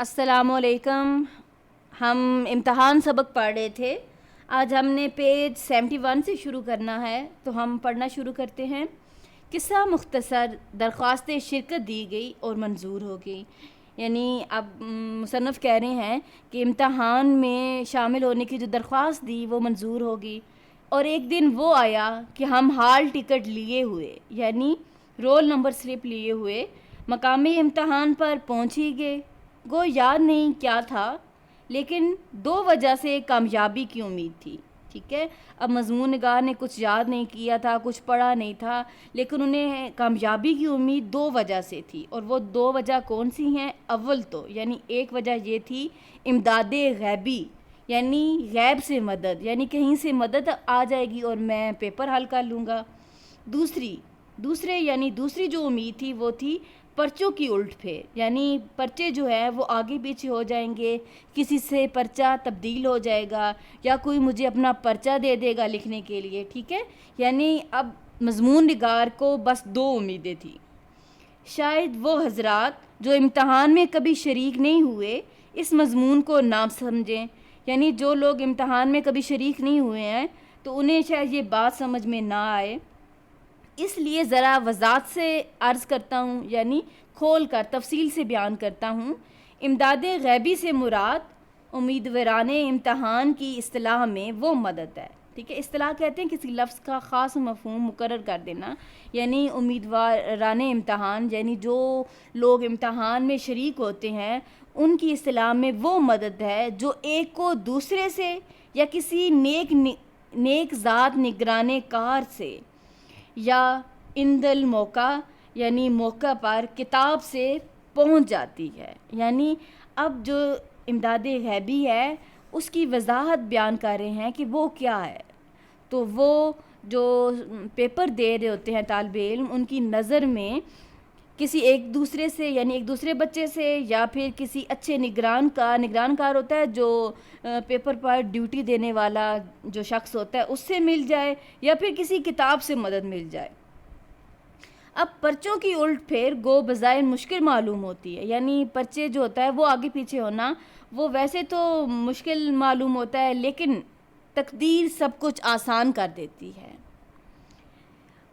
السلام علیکم. ہم امتحان سبق پڑھ رہے تھے. آج ہم نے پیج 71 سے شروع کرنا ہے، تو ہم پڑھنا شروع کرتے ہیں. قصہ مختصر درخواست شرکت دی گئی اور منظور ہو گئی. یعنی اب مصنف کہہ رہے ہیں کہ امتحان میں شامل ہونے کی جو درخواست دی وہ منظور ہوگی، اور ایک دن وہ آیا کہ ہم ہال ٹکٹ لیے ہوئے یعنی رول نمبر سلپ لیے ہوئے مقام امتحان پر پہنچ ہی گئے. گو یاد نہیں کیا تھا، لیکن 2 وجہ سے کامیابی کی امید تھی. ٹھیک ہے، اب مضمون نگار نے کچھ یاد نہیں کیا تھا، کچھ پڑھا نہیں تھا، لیکن انہیں کامیابی کی امید 2 وجہ سے تھی. اور وہ 2 وجہ کون سی ہیں؟ اول تو یعنی ایک وجہ یہ تھی امداد غیبی، یعنی غیب سے مدد، یعنی کہیں سے مدد آ جائے گی اور میں پیپر حل کر لوں گا. دوسری جو امید تھی وہ تھی پرچوں کی الٹ پھیر، یعنی پرچے جو ہے وہ آگے پیچھے ہو جائیں گے، کسی سے پرچہ تبدیل ہو جائے گا یا کوئی مجھے اپنا پرچہ دے دے گا لکھنے کے لیے. ٹھیک ہے، یعنی اب مضمون نگار کو بس 2 امیدیں تھیں. شاید وہ حضرات جو امتحان میں کبھی شریک نہیں ہوئے اس مضمون کو نہ سمجھیں، یعنی جو لوگ امتحان میں کبھی شریک نہیں ہوئے ہیں تو انہیں شاید یہ بات سمجھ میں نہ آئے. اس لیے ذرا وضاحت سے عرض کرتا ہوں، یعنی کھول کر تفصیل سے بیان کرتا ہوں. امداد غیبی سے مراد امیدواران امتحان کی اصطلاح میں وہ مدد ہے. ٹھیک ہے، اصطلاح کہتے ہیں کسی لفظ کا خاص مفہوم مقرر کر دینا. یعنی امیدواران امتحان یعنی جو لوگ امتحان میں شریک ہوتے ہیں ان کی اصطلاح میں وہ مدد ہے جو ایک کو دوسرے سے یا کسی نیک ذات نگرانے کار سے یا اندل موقع یعنی موقع پر کتاب سے پہنچ جاتی ہے. یعنی اب جو امداد غیبی ہے اس کی وضاحت بیان کر رہے ہیں کہ وہ کیا ہے. تو وہ جو پیپر دے رہے ہوتے ہیں طالب علم، ان کی نظر میں کسی ایک دوسرے سے یعنی ایک دوسرے بچے سے یا پھر کسی اچھے نگران کار ہوتا ہے جو پیپر پر ڈیوٹی دینے والا جو شخص ہوتا ہے اس سے مل جائے یا پھر کسی کتاب سے مدد مل جائے. اب پرچوں کی الٹ پھیر گو بظاہر مشکل معلوم ہوتی ہے، یعنی پرچے جو ہوتا ہے وہ آگے پیچھے ہونا وہ ویسے تو مشکل معلوم ہوتا ہے، لیکن تقدیر سب کچھ آسان کر دیتی ہے.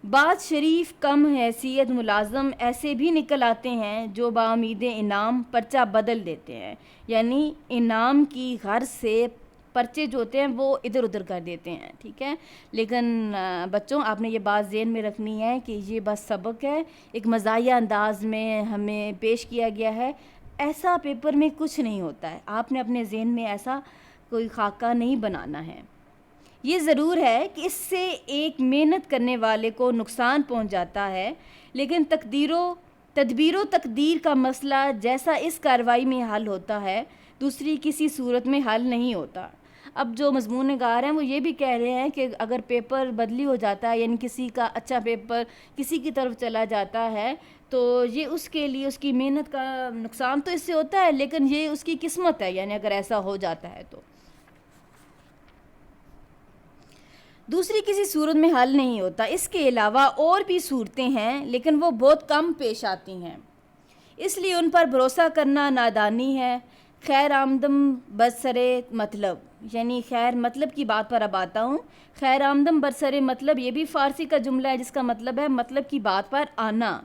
بعض شریف کم حیثیت ملازم ایسے بھی نکل آتے ہیں جو بامید انعام پرچہ بدل دیتے ہیں، یعنی انعام کی غرض سے پرچے جو ہوتے ہیں وہ ادھر ادھر کر دیتے ہیں. ٹھیک ہے، لیکن بچوں آپ نے یہ بات ذہن میں رکھنی ہے کہ یہ بس سبق ہے، ایک مزاحیہ انداز میں ہمیں پیش کیا گیا ہے. ایسا پیپر میں کچھ نہیں ہوتا ہے، آپ نے اپنے ذہن میں ایسا کوئی خاکہ نہیں بنانا ہے. یہ ضرور ہے کہ اس سے ایک محنت کرنے والے کو نقصان پہنچ جاتا ہے، لیکن تدبیر و تقدیر کا مسئلہ جیسا اس کارروائی میں حل ہوتا ہے دوسری کسی صورت میں حل نہیں ہوتا. اب جو مضمون نگار ہیں وہ یہ بھی کہہ رہے ہیں کہ اگر پیپر بدلی ہو جاتا ہے یعنی کسی کا اچھا پیپر کسی کی طرف چلا جاتا ہے تو یہ اس کے لیے اس کی محنت کا نقصان تو اس سے ہوتا ہے، لیکن یہ اس کی قسمت ہے، یعنی اگر ایسا ہو جاتا ہے تو دوسری کسی صورت میں حل نہیں ہوتا. اس کے علاوہ اور بھی صورتیں ہیں لیکن وہ بہت کم پیش آتی ہیں، اس لیے ان پر بھروسہ کرنا نادانی ہے. خیر آمدم برسر مطلب، یعنی خیر مطلب کی بات پر اب آتا ہوں. خیر آمدم برسر مطلب یہ بھی فارسی کا جملہ ہے جس کا مطلب ہے مطلب کی بات پر آنا.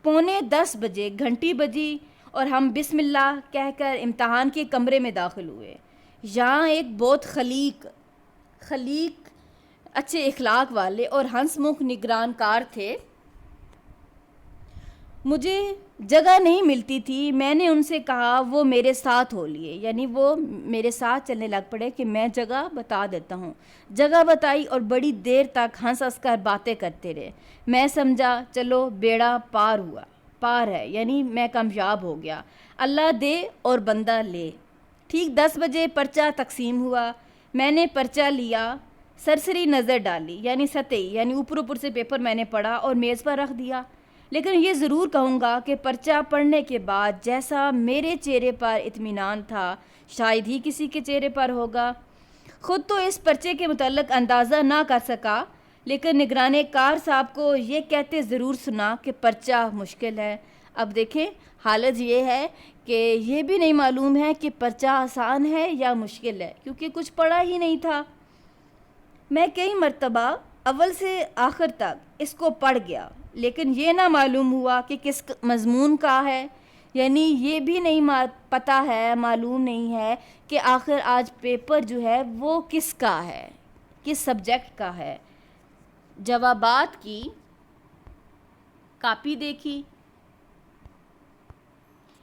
9:45 بجے گھنٹی بجی اور ہم بسم اللہ کہہ کر امتحان کے کمرے میں داخل ہوئے. یہاں ایک بہت خلیق اچھے اخلاق والے اور ہنس مکھ نگران کار تھے. مجھے جگہ نہیں ملتی تھی. میں نے ان سے کہا وہ میرے ساتھ ہو لیے، یعنی وہ میرے ساتھ چلنے لگ پڑے کہ میں جگہ بتا دیتا ہوں. جگہ بتائی اور بڑی دیر تک ہنس کر باتیں کرتے رہے. میں سمجھا چلو بیڑا پار ہے، یعنی میں کامیاب ہو گیا. اللہ دے اور بندہ لے. ٹھیک 10 بجے پرچہ تقسیم ہوا. میں نے پرچہ لیا، سرسری نظر ڈالی یعنی سطحی، یعنی اوپر سے پیپر میں نے پڑھا اور میز پر رکھ دیا. لیکن یہ ضرور کہوں گا کہ پرچہ پڑھنے کے بعد جیسا میرے چہرے پر اطمینان تھا شاید ہی کسی کے چہرے پر ہوگا. خود تو اس پرچے کے متعلق اندازہ نہ کر سکا، لیکن نگران کار صاحب کو یہ کہتے ضرور سنا کہ پرچہ مشکل ہے. اب دیکھیں حالت یہ ہے کہ یہ بھی نہیں معلوم ہے کہ پرچہ آسان ہے یا مشکل ہے، کیونکہ کچھ پڑھا ہی نہیں تھا۔ میں کئی مرتبہ اول سے آخر تک اس کو پڑھ گیا، لیکن یہ نہ معلوم ہوا کہ کس مضمون کا ہے، یعنی یہ بھی نہیں پتہ ہے، معلوم نہیں ہے کہ آخر آج پیپر جو ہے وہ کس کا ہے، کس سبجیکٹ کا ہے۔ جوابات کی کاپی دیکھی،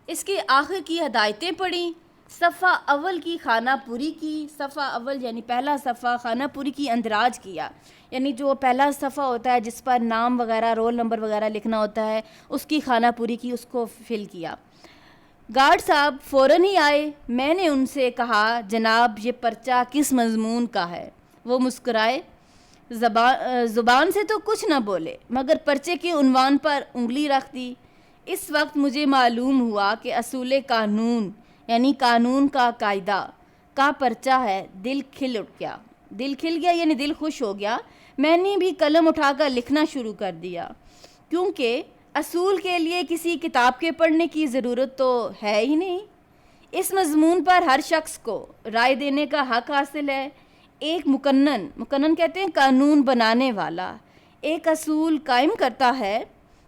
اس کے آخر کی ہدایتیں پڑھیں، صفحہ اول کی خانہ پوری کی، صفحہ اول یعنی پہلا صفحہ خانہ پوری کی اندراج کیا، یعنی جو پہلا صفحہ ہوتا ہے جس پر نام وغیرہ رول نمبر وغیرہ لکھنا ہوتا ہے اس کی خانہ پوری کی، اس کو فل کیا۔ گارڈ صاحب فوراً ہی آئے۔ میں نے ان سے کہا جناب یہ پرچہ کس مضمون کا ہے؟ وہ مسکرائے، زبان سے تو کچھ نہ بولے مگر پرچے کے عنوان پر انگلی رکھ دی۔ اس وقت مجھے معلوم ہوا کہ اصول قانون یعنی قانون کا قاعدہ کا پرچہ ہے۔ دل کھل گیا یعنی دل خوش ہو گیا۔ میں نے بھی قلم اٹھا کر لکھنا شروع کر دیا، کیونکہ اصول کے لیے کسی کتاب کے پڑھنے کی ضرورت تو ہے ہی نہیں۔ اس مضمون پر ہر شخص کو رائے دینے کا حق حاصل ہے۔ ایک مقنن کہتے ہیں قانون بنانے والا، ایک اصول قائم کرتا ہے،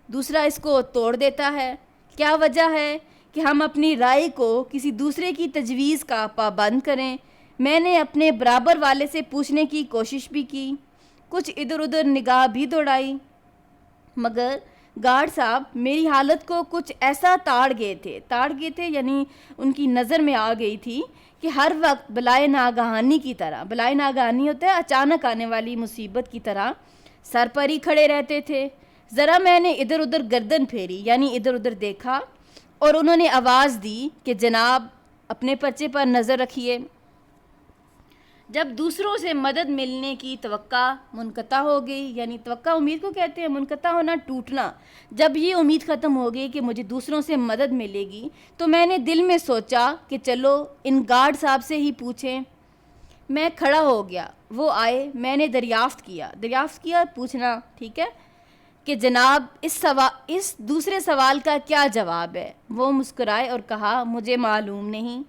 دوسرا اس کو توڑ دیتا ہے۔ کیا وجہ ہے کہ ہم اپنی رائے کو کسی دوسرے کی تجویز کا پابند کریں؟ میں نے اپنے برابر والے سے پوچھنے کی کوشش بھی کی، کچھ ادھر ادھر نگاہ بھی دوڑائی، مگر گارڈ صاحب میری حالت کو کچھ ایسا تاڑ گئے تھے یعنی ان کی نظر میں آ گئی تھی کہ ہر وقت بلائے ناگہانی کی طرح، بلائے ناگہانی ہوتا ہے اچانک آنے والی مصیبت کی طرح، سر پر ہی کھڑے رہتے تھے۔ ذرا میں نے ادھر ادھر گردن پھیری یعنی ادھر ادھر دیکھا، اور انہوں نے آواز دی کہ جناب اپنے پرچے پر نظر رکھیے۔ جب دوسروں سے مدد ملنے کی توقع منقطع ہو گئی، یعنی توقع امید کو کہتے ہیں، منقطع ہونا ٹوٹنا، جب یہ امید ختم ہو گئی کہ مجھے دوسروں سے مدد ملے گی، تو میں نے دل میں سوچا کہ چلو ان گارڈ صاحب سے ہی پوچھیں۔ میں کھڑا ہو گیا، وہ آئے، میں نے دریافت کیا پوچھنا ٹھیک ہے کہ جناب اس دوسرے سوال کا کیا جواب ہے؟ وہ مسکرائے اور کہا مجھے معلوم نہیں۔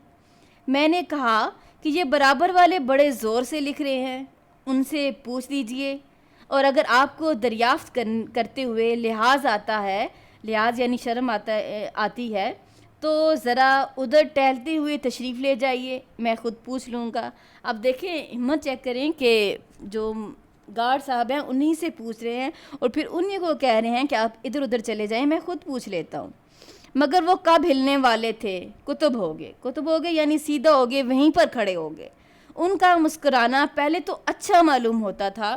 میں نے کہا کہ یہ برابر والے بڑے زور سے لکھ رہے ہیں، ان سے پوچھ لیجئے، اور اگر آپ کو دریافت کرتے ہوئے لحاظ یعنی شرم آتی ہے تو ذرا ادھر ٹہلتے ہوئے تشریف لے جائیے، میں خود پوچھ لوں گا۔ اب دیکھیں، ہمت چیک کریں کہ جو گارڈ صاحب ہیں انہی سے پوچھ رہے ہیں اور پھر انہی کو کہہ رہے ہیں کہ آپ ادھر ادھر چلے جائیں، میں خود پوچھ لیتا ہوں۔ مگر وہ کب ہلنے والے تھے؟ کتب ہو گئے یعنی سیدھا ہو گئے، وہیں پر کھڑے ہو گئے۔ ان کا مسکرانا پہلے تو اچھا معلوم ہوتا تھا،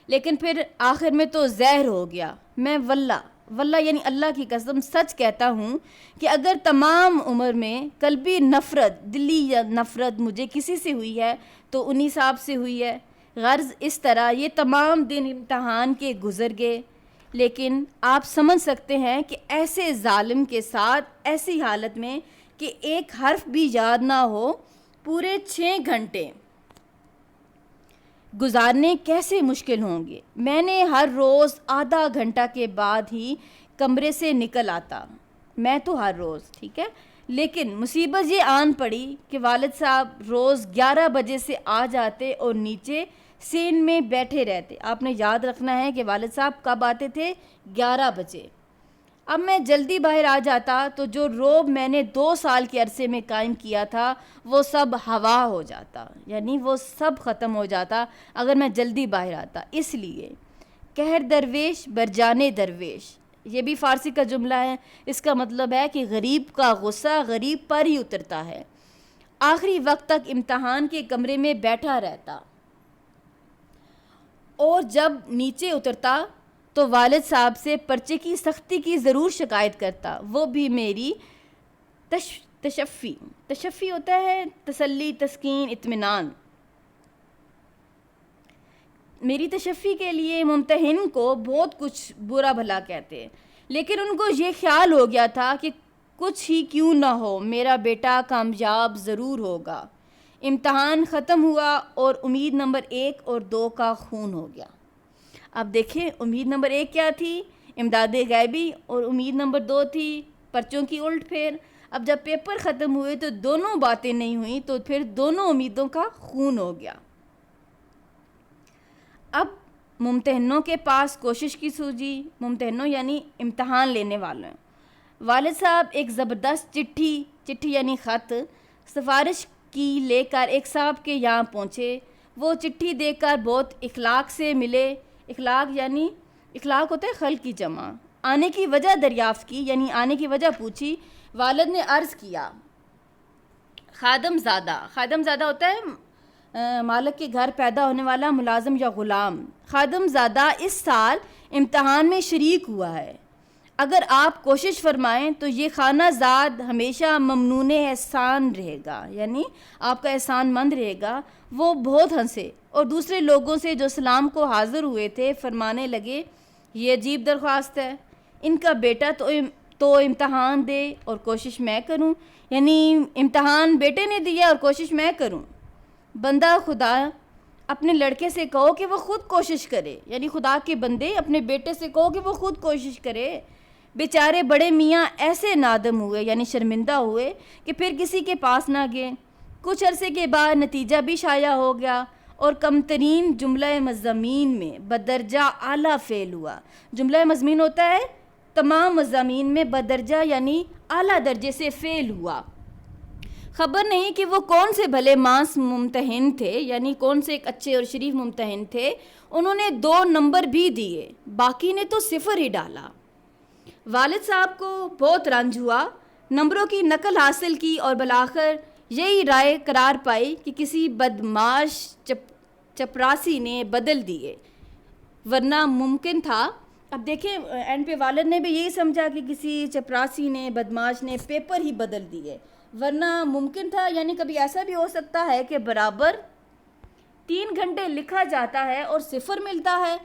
لیکن پھر آخر میں تو زہر ہو گیا۔ میں واللہ یعنی اللہ کی قسم سچ کہتا ہوں کہ اگر تمام عمر میں قلبی نفرت، دلی نفرت مجھے کسی سے ہوئی ہے تو انہی صاحب سے ہوئی ہے۔ غرض اس طرح یہ تمام دن امتحان کے گزر گئے، لیکن آپ سمجھ سکتے ہیں کہ ایسے ظالم کے ساتھ ایسی حالت میں کہ ایک حرف بھی یاد نہ ہو، پورے 6 گھنٹے گزارنے کیسے مشکل ہوں گے۔ میں نے ہر روز آدھا گھنٹہ کے بعد ہی کمرے سے نکل آتا، میں تو ہر روز ٹھیک ہے، لیکن مصیبت یہ آن پڑی کہ والد صاحب روز 11 بجے سے آ جاتے اور نیچے سین میں بیٹھے رہتے۔ آپ نے یاد رکھنا ہے کہ والد صاحب کب آتے تھے؟ 11 بجے۔ اب میں جلدی باہر آ جاتا تو جو روب میں نے 2 سال کے عرصے میں قائم کیا تھا وہ سب ہوا ہو جاتا، یعنی وہ سب ختم ہو جاتا اگر میں جلدی باہر آتا۔ اس لیے قہر درویش برجانے درویش، یہ بھی فارسی کا جملہ ہے، اس کا مطلب ہے کہ غریب کا غصہ غریب پر ہی اترتا ہے۔ آخری وقت تک امتحان کے کمرے میں بیٹھا رہتا، اور جب نیچے اترتا تو والد صاحب سے پرچے کی سختی کی ضرور شکایت کرتا۔ وہ بھی میری تشفی ہوتا ہے تسلی، تسکین، اطمینان، میری تشفی کے لیے ممتحن کو بہت کچھ برا بھلا کہتے، لیکن ان کو یہ خیال ہو گیا تھا کہ کچھ ہی کیوں نہ ہو میرا بیٹا کامیاب ضرور ہوگا۔ امتحان ختم ہوا اور امید نمبر 1 اور 2 کا خون ہو گیا۔ اب دیکھیں امید نمبر 1 کیا تھی؟ امداد غیبی، اور امید نمبر 2 تھی پرچوں کی الٹ پھیر. اب جب پیپر ختم ہوئے تو دونوں باتیں نہیں ہوئیں تو پھر دونوں امیدوں کا خون ہو گیا. اب ممتحنوں کے پاس کوشش کی سوجی. ممتحنوں یعنی امتحان لینے والوں. والد صاحب ایک زبردست چٹھی یعنی خط سفارش کی لے کر ایک صاحب کے یہاں پہنچے. وہ چٹھی دیکھ کر بہت اخلاق سے ملے. اخلاق ہوتا ہے خلق کی جمع. آنے کی وجہ دریافت کی یعنی آنے کی وجہ پوچھی. والد نے عرض کیا خادم زادہ ہوتا ہے مالک کے گھر پیدا ہونے والا ملازم یا غلام. خادم زادہ اس سال امتحان میں شریک ہوا ہے. اگر آپ کوشش فرمائیں تو یہ خانہ زاد ہمیشہ ممنون احسان رہے گا یعنی آپ کا احسان مند رہے گا. وہ بہت ہنسے اور دوسرے لوگوں سے جو سلام کو حاضر ہوئے تھے فرمانے لگے یہ عجیب درخواست ہے. ان کا بیٹا تو امتحان دے اور کوشش میں کروں. یعنی امتحان بیٹے نے دیا اور کوشش میں کروں. بندہ خدا اپنے لڑکے سے کہو کہ وہ خود کوشش کرے. یعنی خدا کے بندے اپنے بیٹے سے کہو کہ وہ خود کوشش کرے. بیچارے بڑے میاں ایسے نادم ہوئے یعنی شرمندہ ہوئے کہ پھر کسی کے پاس نہ گئے. کچھ عرصے کے بعد نتیجہ بھی شائع ہو گیا اور کم ترین جملہ مضامین میں بدرجہ اعلیٰ فیل ہوا. جملہ مضمین ہوتا ہے تمام مضامین میں بدرجہ یعنی اعلیٰ درجے سے فیل ہوا. خبر نہیں کہ وہ کون سے بھلے مانس ممتحن تھے یعنی کون سے ایک اچھے اور شریف ممتحن تھے. انہوں نے 2 نمبر بھی دیے باقی نے تو 0 ہی ڈالا. والد صاحب کو بہت رنج ہوا. نمبروں کی نقل حاصل کی اور بالآخر یہی رائے قرار پائی کہ کسی بدمعاش چپراسی نے بدل دیے ورنہ ممکن تھا. اب دیکھیں اینڈ پہ والد نے بھی یہی سمجھا کہ کسی چپراسی نے بدمعاش نے پیپر ہی بدل دیے ورنہ ممکن تھا. یعنی کبھی ایسا بھی ہو سکتا ہے کہ برابر 3 گھنٹے لکھا جاتا ہے اور 0 ملتا ہے.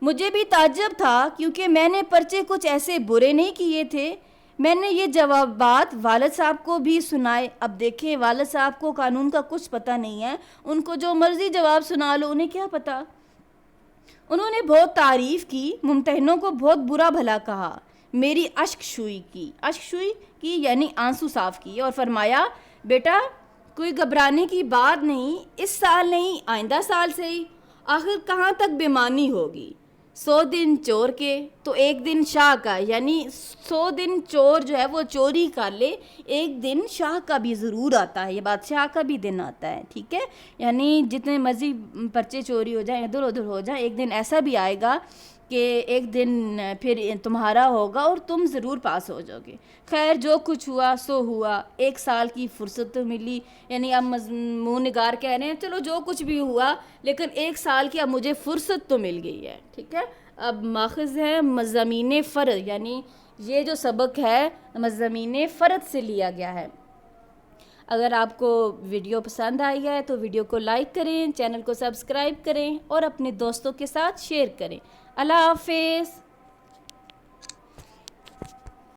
مجھے بھی تعجب تھا کیونکہ میں نے پرچے کچھ ایسے برے نہیں کیے تھے. میں نے یہ جوابات والد صاحب کو بھی سنائے. اب دیکھیں والد صاحب کو قانون کا کچھ پتہ نہیں ہے. ان کو جو مرضی جواب سنا لو انہیں کیا پتہ. انہوں نے بہت تعریف کی. ممتحنوں کو بہت برا بھلا کہا. میری اشک شوئی کی یعنی آنسو صاف کیے اور فرمایا بیٹا کوئی گھبرانے کی بات نہیں. اس سال نہیں آئندہ سال سے ہی. آخر کہاں تک بےمانی ہوگی. 100 دن چور کے تو 1 دن شاہ کا. یعنی 100 دن چور جو ہے وہ چوری کر لے 1 دن شاہ کا بھی ضرور آتا ہے. یہ بادشاہ کا بھی دن آتا ہے. ٹھیک ہے. یعنی جتنے مرضی پرچے چوری ہو جائیں ادھر ادھر ہو جائیں 1 دن ایسا بھی آئے گا کہ 1 دن پھر تمہارا ہوگا اور تم ضرور پاس ہو جاؤ گے. خیر جو کچھ ہوا سو ہوا. 1 سال کی فرصت تو ملی. یعنی اب مضمون نگار کہہ رہے ہیں چلو جو کچھ بھی ہوا لیکن 1 سال کی اب مجھے فرصت تو مل گئی ہے. ٹھیک ہے. اب ماخذ ہے مضامین فرد یعنی یہ جو سبق ہے مضامین فرد سے لیا گیا ہے. اگر آپ کو ویڈیو پسند آئی ہے تو ویڈیو کو لائک کریں, چینل کو سبسکرائب کریں اور اپنے دوستوں کے ساتھ شیئر کریں. اللہ حافظ.